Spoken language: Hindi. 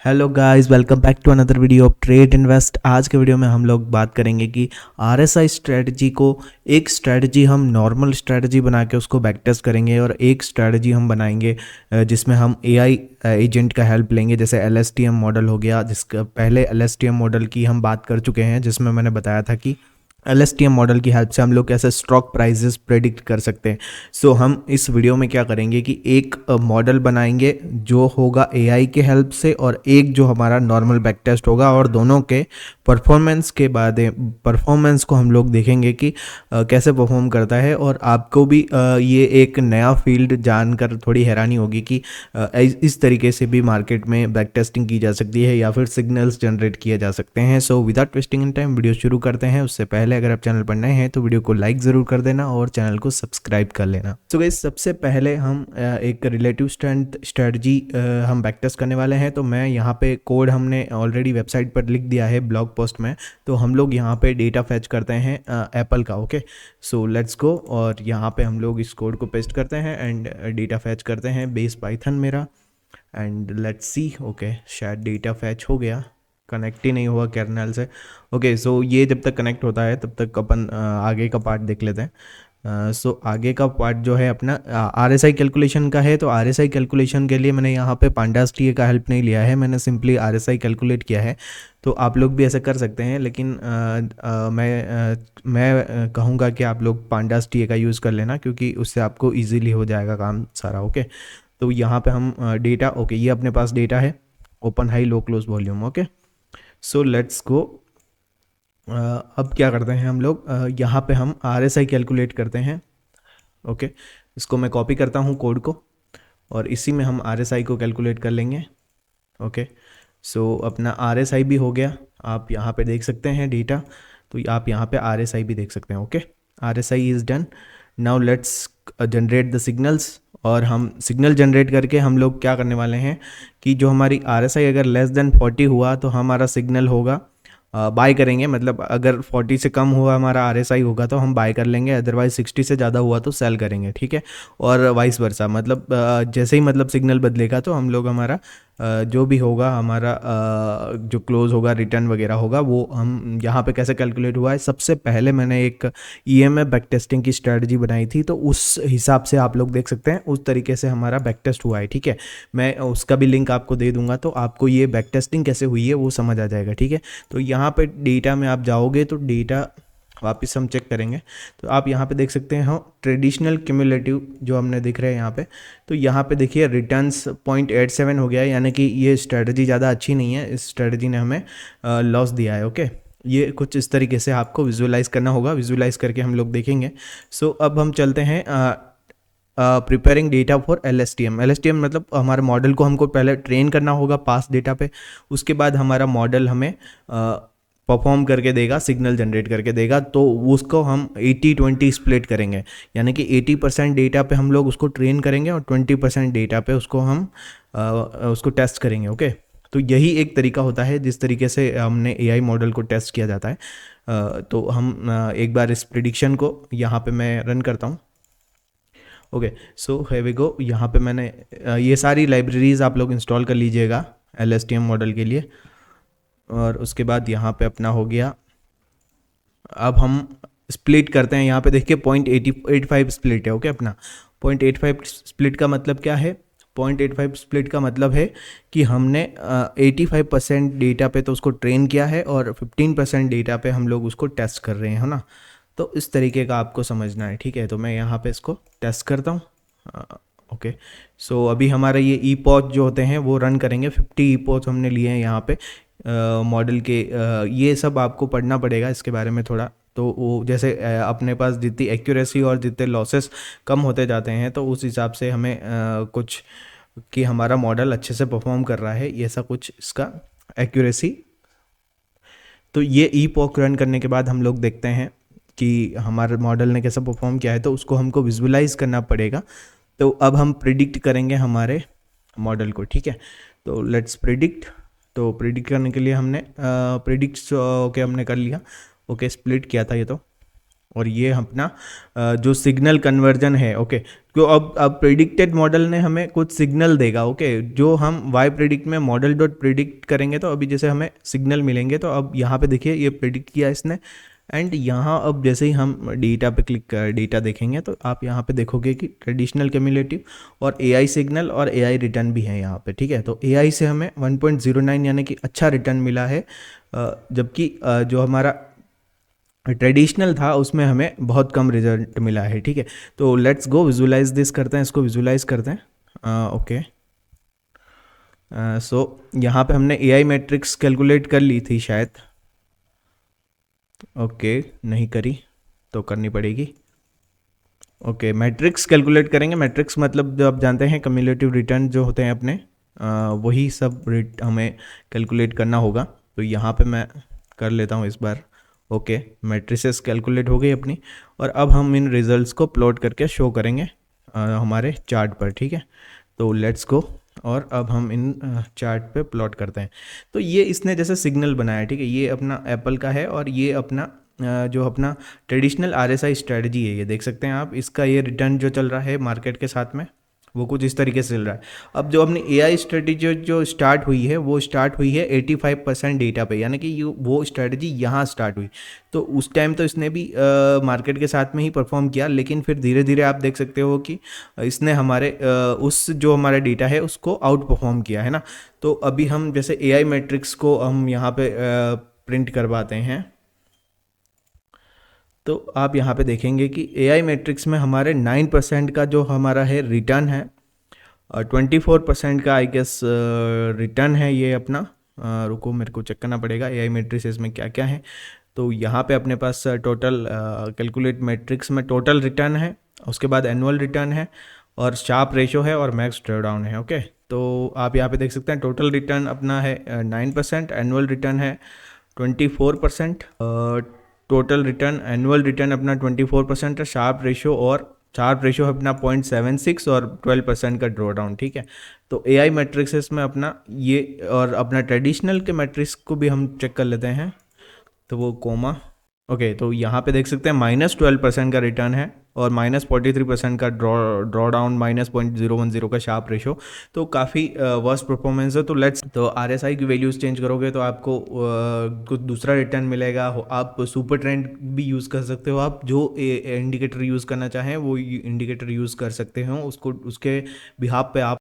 Hello guys, welcome back to another video of trade invest. आज के वीडियो में हम लोग बात करेंगे कि आरएसआई स्ट्रेटजी को एक स्ट्रेटजी हम नॉर्मल स्ट्रेटजी बना के उसको बैक टेस्ट करेंगे और एक स्ट्रेटजी हम बनाएंगे जिसमें हम एआई एजेंट का हेल्प लेंगे। जैसे एलएसटीएम मॉडल हो गया, जिसका पहले एलएसटीएम मॉडल की हम बात कर चुके हैं, जिसमें मैंने बताया था कि एलएसटीएम मॉडल की हेल्प से हम लोग कैसे स्टॉक प्राइजेस प्रेडिक्ट कर सकते हैं। सो हम इस वीडियो में क्या करेंगे कि एक मॉडल बनाएंगे जो होगा एआई के हेल्प से, और एक जो हमारा नॉर्मल बैक टेस्ट होगा, और दोनों के परफॉर्मेंस के बाद परफॉर्मेंस को हम लोग देखेंगे कि कैसे परफॉर्म करता है। और आपको भी ये एक नया फील्ड जानकर थोड़ी हैरानी होगी कि इस तरीके से भी मार्केट में बैक टेस्टिंग की जा सकती है या फिर सिग्नल्स जनरेट किए जा सकते हैं। So without wasting in time video शुरू करते हैं। उससे पहले अगर आप चैनल पर नए हैं तो वीडियो को लाइक ज़रूर कर देना और चैनल को सब्सक्राइब कर लेना। सो गाइस, सबसे पहले हम एक रिलेटिव स्ट्रेंथ स्ट्रेटजी हम बैक टेस्ट करने वाले हैं। तो मैं यहाँ पे कोड हमने ऑलरेडी वेबसाइट पर लिख दिया है ब्लॉग पोस्ट में। तो हम लोग यहाँ पे डेटा फैच करते हैं एप्पल का। Okay, so let's go. और यहाँ पे हम लोग इस कोड को पेस्ट करते हैं एंड डेटा फैच करते हैं बेस पाइथन मेरा। And let's see. ओके, शायद डेटा फैच हो गया, कनेक्ट ही नहीं हुआ कर्नेल से। ओके, सो ये जब तक कनेक्ट होता है तब तक अपन आगे का पार्ट देख लेते हैं। सो आगे का पार्ट जो है अपना आरएसआई कैलकुलेशन का है। तो आरएसआई कैलकुलेशन के लिए मैंने यहाँ पे पांडास टीए का हेल्प नहीं लिया है, मैंने सिंपली आरएसआई कैलकुलेट किया है। तो आप लोग भी ऐसा कर सकते हैं, लेकिन मैं कहूँगा कि आप लोग पांडास टीए का यूज़ कर लेना, क्योंकि उससे आपको ईजिली हो जाएगा काम सारा। ओके, तो यहाँ पे हम डेटा, ओके, ये अपने पास डेटा है, open high low close volume. Okay, so let's go. अब क्या करते हैं हम लोग, यहाँ पे हम आरएसआई कैलकुलेट करते हैं। ओके, इसको मैं कॉपी करता हूँ कोड को, और इसी में हम आरएसआई को कैलकुलेट कर लेंगे। ओके, सो अपना आरएसआई भी हो गया, आप यहाँ पे देख सकते हैं डेटा। तो आप यहाँ पे आरएसआई भी देख सकते हैं। Okay, RSI is done. Now let's generate the signals. और हम सिग्नल जनरेट करके हम लोग क्या करने वाले हैं कि जो हमारी आरएसआई अगर लेस देन 40 हुआ तो हमारा सिग्नल होगा बाय करेंगे। मतलब अगर 40 से कम हुआ हमारा आरएसआई होगा तो हम बाय कर लेंगे, अदरवाइज 60 से ज़्यादा हुआ तो सेल करेंगे। ठीक है, और वाइस वर्सा, मतलब जैसे ही मतलब सिग्नल बदलेगा तो हम लोग हमारा जो भी होगा, हमारा जो क्लोज होगा, रिटर्न वगैरह होगा, वो हम यहाँ पे कैसे कैलकुलेट हुआ है। सबसे पहले मैंने एक ईएमएफ बैक टेस्टिंग की स्ट्रेटजी बनाई थी, तो उस हिसाब से आप लोग देख सकते हैं, उस तरीके से हमारा बैक टेस्ट हुआ है। ठीक है, मैं उसका भी लिंक आपको दे दूंगा, तो आपको ये बैक टेस्टिंग कैसे हुई है वो समझ आ जाएगा। ठीक है, तो यहाँ पे डेटा में आप जाओगे तो डेटा वापस हम चेक करेंगे। तो आप यहाँ पे देख सकते हैं, हाँ, ट्रेडिशनल क्यूमुलेटिव जो हमने दिख रहे हैं यहाँ पे। तो यहाँ पे देखिए रिटर्न्स 0.87 हो गया है, यानी कि ये स्ट्रेटजी ज़्यादा अच्छी नहीं है, इस स्ट्रेटजी ने हमें लॉस दिया है। ओके, ये कुछ इस तरीके से आपको विजुअलाइज करना होगा, विजुअलाइज करके हम लोग देखेंगे। सो अब हम चलते हैं preparing data for LSTM. LSTM मतलब हमारे मॉडल को हमको पहले ट्रेन करना होगा पास डेटा पे, उसके बाद हमारा मॉडल हमें परफॉर्म करके देगा, सिग्नल जनरेट करके देगा। तो उसको हम 80-20 स्प्लिट करेंगे, यानी कि 80% डेटा पे हम लोग उसको ट्रेन करेंगे और 20% डेटा पे उसको हम उसको टेस्ट करेंगे। ओके, तो यही एक तरीका होता है जिस तरीके से हमने एआई मॉडल को टेस्ट किया जाता है। तो हम एक बार इस प्रिडिक्शन को यहाँ पे मैं रन करता हूँ। ओके, सो है वी गो। यहाँ पे मैंने ये सारी लाइब्रेरीज आप लोग इंस्टॉल कर लीजिएगा एलएसटीएम मॉडल के लिए। और उसके बाद यहाँ पे अपना हो गया। अब हम स्प्लिट करते हैं, यहाँ पे देखिए 0.85 स्प्लिट है। ओके, अपना 0.85 स्प्लिट का मतलब क्या है? 0.85 स्प्लिट का मतलब है कि हमने 85% डेटा पे तो उसको ट्रेन किया है और 15% डेटा पे हम लोग उसको टेस्ट कर रहे हैं, है ना। तो इस तरीके का आपको समझना है। ठीक है, तो मैं यहाँ पे इसको टेस्ट करता हूँ। ओके, सो अभी हमारा ये ई पॉच जो होते हैं वो रन करेंगे। 50 ई पॉच हमने लिए हैं यहाँ पे मॉडल के। ये सब आपको पढ़ना पड़ेगा इसके बारे में थोड़ा। तो वो जैसे अपने पास जितनी एक्यूरेसी और जितने लॉसेस कम होते जाते हैं, तो उस हिसाब से हमें कुछ कि हमारा मॉडल अच्छे से परफॉर्म कर रहा है, ये सब कुछ इसका एक्यूरेसी। तो ये ई पॉक रन करने के बाद हम लोग देखते हैं कि हमारे मॉडल ने कैसा परफॉर्म किया है, तो उसको हमको विजुअलाइज करना पड़ेगा। तो अब हम प्रिडिक्ट करेंगे हमारे मॉडल को। ठीक है, तो लेट्स प्रिडिक्ट। तो प्रिडिक्ट करने के लिए हमने प्रिडिक्ट ओके हमने कर लिया। ओके, स्प्लिट किया था ये तो। और ये अपना जो सिग्नल कन्वर्जन है। ओके, तो अब प्रिडिक्टेड मॉडल ने हमें कुछ सिग्नल देगा, ओके, जो हम वाई प्रिडिक्ट में मॉडल डॉट प्रिडिक्ट करेंगे तो अभी जैसे हमें सिग्नल मिलेंगे, तो अब यहाँ पे देखिए ये प्रिडिक्ट किया इसने। एंड यहाँ अब जैसे ही हम डेटा पे क्लिक कर डेटा देखेंगे तो आप यहाँ पे देखोगे कि ट्रेडिशनल क्यूमुलेटिव और एआई सिग्नल और एआई रिटर्न भी है यहाँ पे, ठीक है। तो एआई से हमें 1.09 यानी कि अच्छा रिटर्न मिला है, जबकि जो हमारा ट्रेडिशनल था उसमें हमें बहुत कम रिजल्ट मिला है, ठीक है। तो लेट्स गो विजुलाइज दिस करते हैं, इसको विजुलाइज करते हैं। ओके, सो यहाँ पे हमने एआई मैट्रिक्स कैलकुलेट कर ली थी शायद, ओके, नहीं करी तो करनी पड़ेगी। ओके, मैट्रिक्स कैलकुलेट करेंगे। मैट्रिक्स मतलब जो आप जानते हैं कम्युलेटिव रिटर्न जो होते हैं अपने, वही सब हमें कैलकुलेट करना होगा। तो यहाँ पे मैं कर लेता हूँ इस बार। ओके, मैट्रिसेस कैलकुलेट हो गई अपनी, और अब हम इन रिजल्ट्स को प्लॉट करके शो करेंगे हमारे चार्ट पर, ठीक है। तो लेट्स गो, और अब हम इन चार्ट पे प्लॉट करते हैं। तो ये इसने जैसे सिग्नल बनाया, ठीक है, ये अपना एप्पल का है और ये अपना जो अपना ट्रेडिशनल आरएसआई स्ट्रेटजी है, ये देख सकते हैं आप। इसका ये रिटर्न जो चल रहा है मार्केट के साथ में वो कुछ इस तरीके से चल रहा है। अब जो अपनी एआई स्ट्रेटजी जो स्टार्ट हुई है वो स्टार्ट हुई है 85% डेटा पे, यानी कि वो स्ट्रेटजी यहाँ स्टार्ट हुई। तो उस टाइम तो इसने भी मार्केट के साथ में ही परफॉर्म किया, लेकिन फिर धीरे धीरे आप देख सकते हो कि इसने हमारे उस जो हमारा डेटा है उसको आउट परफॉर्म किया है ना। तो अभी हम जैसे एआई मैट्रिक्स को हम यहाँ पे प्रिंट करवाते हैं, तो आप यहाँ पे देखेंगे कि एआई मैट्रिक्स में हमारे 9% का जो हमारा है रिटर्न है, 24% का आई गेस रिटर्न है ये अपना। रुको, मेरे को चेक करना पड़ेगा एआई मैट्रिक्स में क्या क्या है। तो यहाँ पे अपने पास टोटल कैलकुलेट मैट्रिक्स में टोटल रिटर्न है, उसके बाद एनुअल रिटर्न है, और शार्प रेशो है, और मैक्स ड्रॉडाउन है, ओके। तो आप यहाँ पे देख सकते हैं टोटल रिटर्न अपना है 9%, एनुअल रिटर्न है 24%, टोटल रिटर्न एनुअल रिटर्न अपना 24% है, शार्प रेशो है अपना 0.76 और 12% का ड्रॉडाउन, ठीक है। तो एआई मैट्रिक्स में अपना ये, और अपना ट्रेडिशनल के मैट्रिक्स को भी हम चेक कर लेते हैं, तो वो कोमा, ओके। तो यहाँ पे देख सकते हैं -12% का रिटर्न है, और -43% का ड्रॉडाउन, -0.010 का शार्प रेशो। तो काफ़ी वर्स्ट परफॉर्मेंस है। तो आरएसआई की वैल्यूज़ चेंज करोगे तो आपको कुछ दूसरा रिटर्न मिलेगा। आप सुपर ट्रेंड भी यूज़ कर सकते हो, आप जो इंडिकेटर यूज़ करना चाहें वो इंडिकेटर यूज़ कर सकते हो, उसको उसके बिहाफ पे आप